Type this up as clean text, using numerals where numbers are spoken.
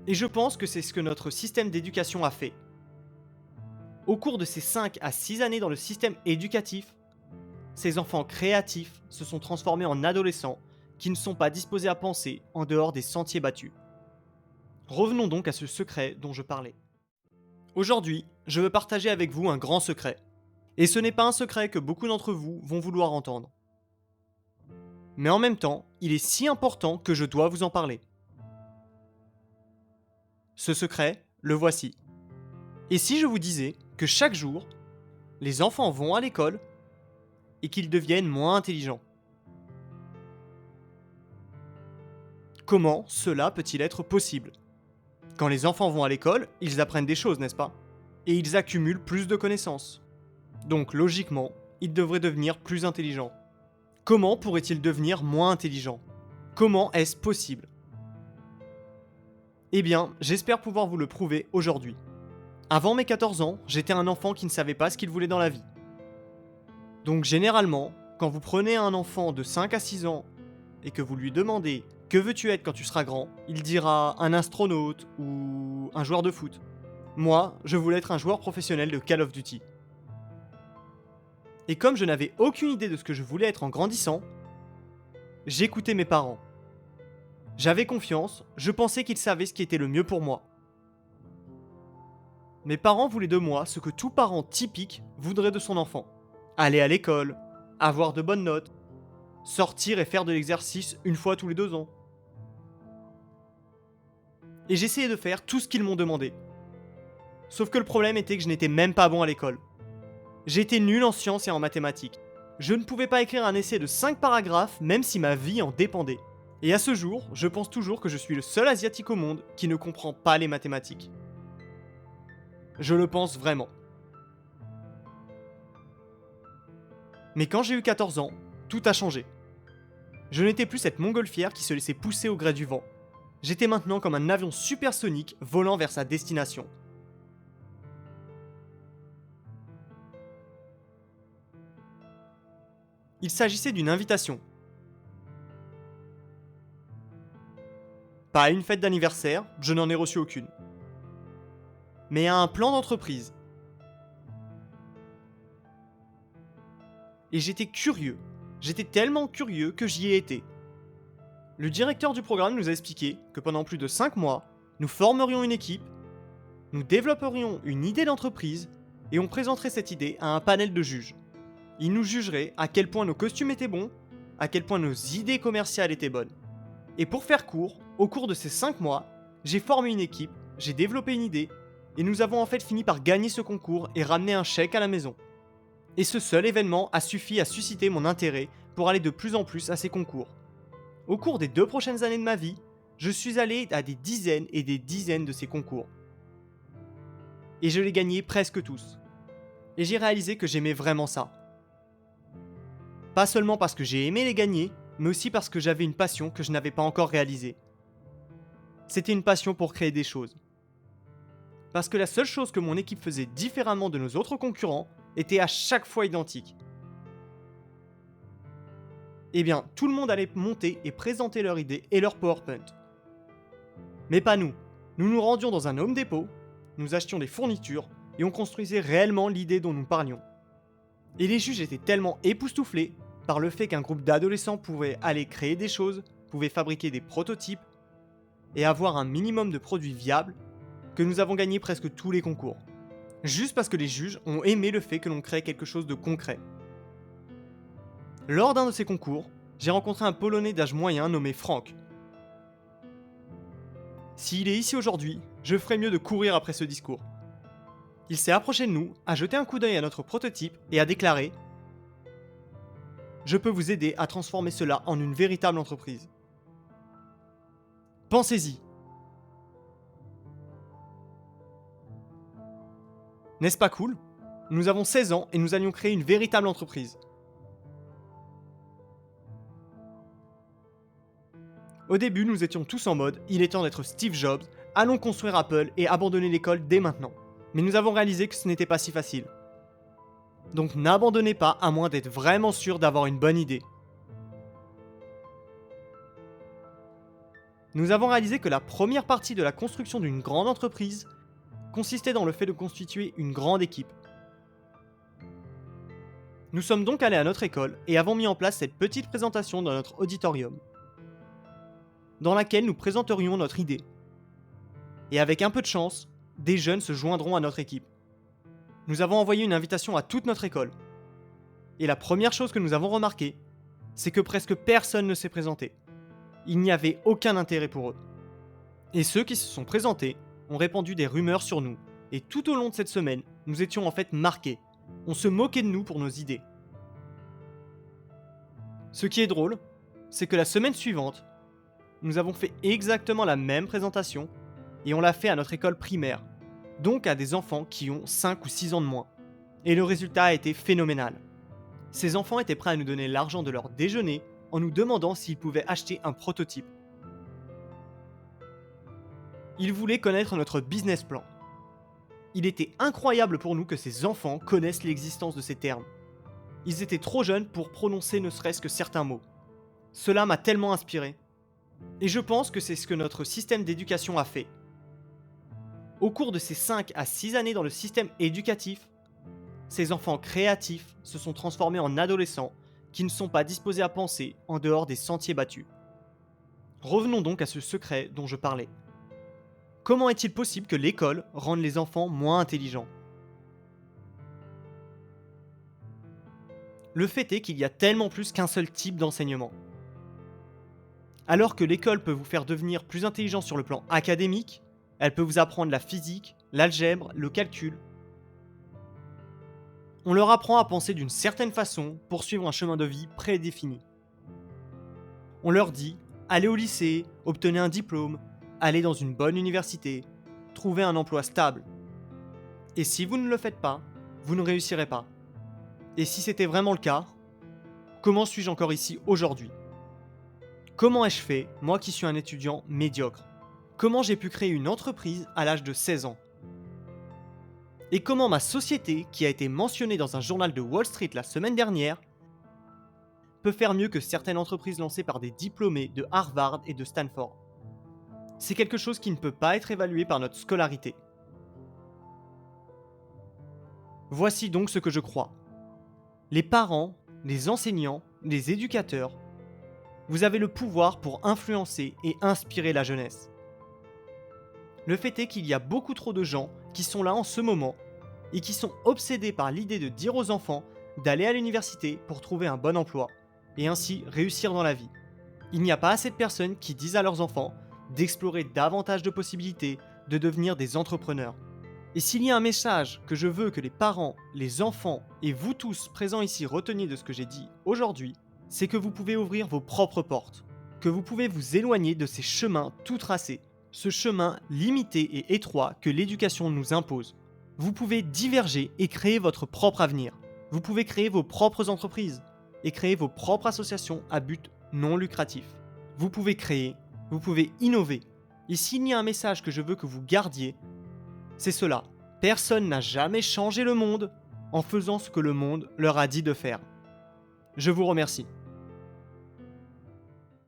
Et je pense que c'est ce que notre système d'éducation a fait. Au cours de ces 5 à 6 années dans le système éducatif, ces enfants créatifs se sont transformés en adolescents qui ne sont pas disposés à penser en dehors des sentiers battus. Revenons donc à ce secret dont je parlais. Aujourd'hui, je veux partager avec vous un grand secret. Et ce n'est pas un secret que beaucoup d'entre vous vont vouloir entendre. Mais en même temps, il est si important que je dois vous en parler. Ce secret, le voici. Et si je vous disais que chaque jour, les enfants vont à l'école et qu'ils deviennent moins intelligents? Comment cela peut-il être possible? Quand les enfants vont à l'école, ils apprennent des choses, n'est-ce pas? Et ils accumulent plus de connaissances. Donc logiquement, ils devraient devenir plus intelligents. Comment pourraient-ils devenir moins intelligents? Comment est-ce possible? Eh bien, j'espère pouvoir vous le prouver aujourd'hui. Avant mes 14 ans, j'étais un enfant qui ne savait pas ce qu'il voulait dans la vie. Donc généralement, quand vous prenez un enfant de 5 à 6 ans et que vous lui demandez que veux-tu être quand tu seras grand, il dira un astronaute ou un joueur de foot. Moi, je voulais être un joueur professionnel de Call of Duty. Et comme je n'avais aucune idée de ce que je voulais être en grandissant, j'écoutais mes parents. J'avais confiance, je pensais qu'ils savaient ce qui était le mieux pour moi. Mes parents voulaient de moi ce que tout parent typique voudrait de son enfant. Aller à l'école, avoir de bonnes notes, sortir et faire de l'exercice une fois tous les 2 ans. Et j'essayais de faire tout ce qu'ils m'ont demandé. Sauf que le problème était que je n'étais même pas bon à l'école. J'étais nul en sciences et en mathématiques. Je ne pouvais pas écrire un essai de 5 paragraphes même si ma vie en dépendait. Et à ce jour, je pense toujours que je suis le seul asiatique au monde qui ne comprend pas les mathématiques. Je le pense vraiment. Mais quand j'ai eu 14 ans, tout a changé. Je n'étais plus cette montgolfière qui se laissait pousser au gré du vent. J'étais maintenant comme un avion supersonique volant vers sa destination. Il s'agissait d'une invitation. Pas à une fête d'anniversaire, je n'en ai reçu aucune. Mais à un plan d'entreprise. Et j'étais curieux. J'étais tellement curieux que j'y ai été. Le directeur du programme nous a expliqué que pendant plus de 5 mois, nous formerions une équipe, nous développerions une idée d'entreprise et on présenterait cette idée à un panel de juges. Ils nous jugeraient à quel point nos costumes étaient bons, à quel point nos idées commerciales étaient bonnes. Et pour faire court, au cours de ces 5 mois, j'ai formé une équipe, j'ai développé une idée, et nous avons en fait fini par gagner ce concours et ramener un chèque à la maison. Et ce seul événement a suffi à susciter mon intérêt pour aller de plus en plus à ces concours. Au cours des 2 prochaines années de ma vie, je suis allé à des dizaines et des dizaines de ces concours. Et je les gagnais presque tous. Et j'ai réalisé que j'aimais vraiment ça. Pas seulement parce que j'ai aimé les gagner, mais aussi parce que j'avais une passion que je n'avais pas encore réalisée. C'était une passion pour créer des choses. Parce que la seule chose que mon équipe faisait différemment de nos autres concurrents était à chaque fois identique. Eh bien, tout le monde allait monter et présenter leur idée et leur PowerPoint. Mais pas nous. Nous nous rendions dans un Home Depot, nous achetions des fournitures et on construisait réellement l'idée dont nous parlions. Et les juges étaient tellement époustouflés par le fait qu'un groupe d'adolescents pouvait aller créer des choses, pouvait fabriquer des prototypes et avoir un minimum de produits viables que nous avons gagné presque tous les concours. Juste parce que les juges ont aimé le fait que l'on crée quelque chose de concret. Lors d'un de ces concours, j'ai rencontré un Polonais d'âge moyen nommé Frank. S'il est ici aujourd'hui, je ferais mieux de courir après ce discours. Il s'est approché de nous, a jeté un coup d'œil à notre prototype et a déclaré: Je peux vous aider à transformer cela en une véritable entreprise. Pensez-y. N'est-ce pas cool? Nous avons 16 ans et nous allions créer une véritable entreprise. Au début, nous étions tous en mode, il est temps d'être Steve Jobs, allons construire Apple et abandonner l'école dès maintenant. Mais nous avons réalisé que ce n'était pas si facile. Donc n'abandonnez pas à moins d'être vraiment sûr d'avoir une bonne idée. Nous avons réalisé que la première partie de la construction d'une grande entreprise consistait dans le fait de constituer une grande équipe. Nous sommes donc allés à notre école et avons mis en place cette petite présentation dans notre auditorium, dans laquelle nous présenterions notre idée. Et avec un peu de chance, des jeunes se joindront à notre équipe. Nous avons envoyé une invitation à toute notre école. Et la première chose que nous avons remarqué, c'est que presque personne ne s'est présenté. Il n'y avait aucun intérêt pour eux. Et ceux qui se sont présentés ont répandu des rumeurs sur nous. Et tout au long de cette semaine, nous étions en fait marqués. On se moquait de nous pour nos idées. Ce qui est drôle, c'est que la semaine suivante, nous avons fait exactement la même présentation et on l'a fait à notre école primaire, donc à des enfants qui ont 5 ou 6 ans de moins. Et le résultat a été phénoménal. Ces enfants étaient prêts à nous donner l'argent de leur déjeuner en nous demandant s'ils pouvaient acheter un prototype. Ils voulaient connaître notre business plan. Il était incroyable pour nous que ces enfants connaissent l'existence de ces termes. Ils étaient trop jeunes pour prononcer ne serait-ce que certains mots. Cela m'a tellement inspiré. Et je pense que c'est ce que notre système d'éducation a fait. Au cours de ces 5 à 6 années dans le système éducatif, ces enfants créatifs se sont transformés en adolescents qui ne sont pas disposés à penser en dehors des sentiers battus. Revenons donc à ce secret dont je parlais. Comment est-il possible que l'école rende les enfants moins intelligents ? Le fait est qu'il y a tellement plus qu'un seul type d'enseignement. Alors que l'école peut vous faire devenir plus intelligent sur le plan académique, elle peut vous apprendre la physique, l'algèbre, le calcul. On leur apprend à penser d'une certaine façon pour suivre un chemin de vie prédéfini. On leur dit, allez au lycée, obtenez un diplôme, allez dans une bonne université, trouvez un emploi stable. Et si vous ne le faites pas, vous ne réussirez pas. Et si c'était vraiment le cas, comment suis-je encore ici aujourd'hui ? Comment ai-je fait, moi qui suis un étudiant médiocre ? Comment j'ai pu créer une entreprise à l'âge de 16 ans ? Et comment ma société, qui a été mentionnée dans un journal de Wall Street la semaine dernière, peut faire mieux que certaines entreprises lancées par des diplômés de Harvard et de Stanford ? C'est quelque chose qui ne peut pas être évalué par notre scolarité. Voici donc ce que je crois. Les parents, les enseignants, les éducateurs, vous avez le pouvoir pour influencer et inspirer la jeunesse. Le fait est qu'il y a beaucoup trop de gens qui sont là en ce moment et qui sont obsédés par l'idée de dire aux enfants d'aller à l'université pour trouver un bon emploi et ainsi réussir dans la vie. Il n'y a pas assez de personnes qui disent à leurs enfants d'explorer davantage de possibilités, de devenir des entrepreneurs. Et s'il y a un message que je veux que les parents, les enfants et vous tous présents ici reteniez de ce que j'ai dit aujourd'hui, c'est que vous pouvez ouvrir vos propres portes, que vous pouvez vous éloigner de ces chemins tout tracés, ce chemin limité et étroit que l'éducation nous impose. Vous pouvez diverger et créer votre propre avenir. Vous pouvez créer vos propres entreprises et créer vos propres associations à but non lucratif. Vous pouvez créer, vous pouvez innover. Et s'il y a un message que je veux que vous gardiez, c'est cela. Personne n'a jamais changé le monde en faisant ce que le monde leur a dit de faire. Je vous remercie.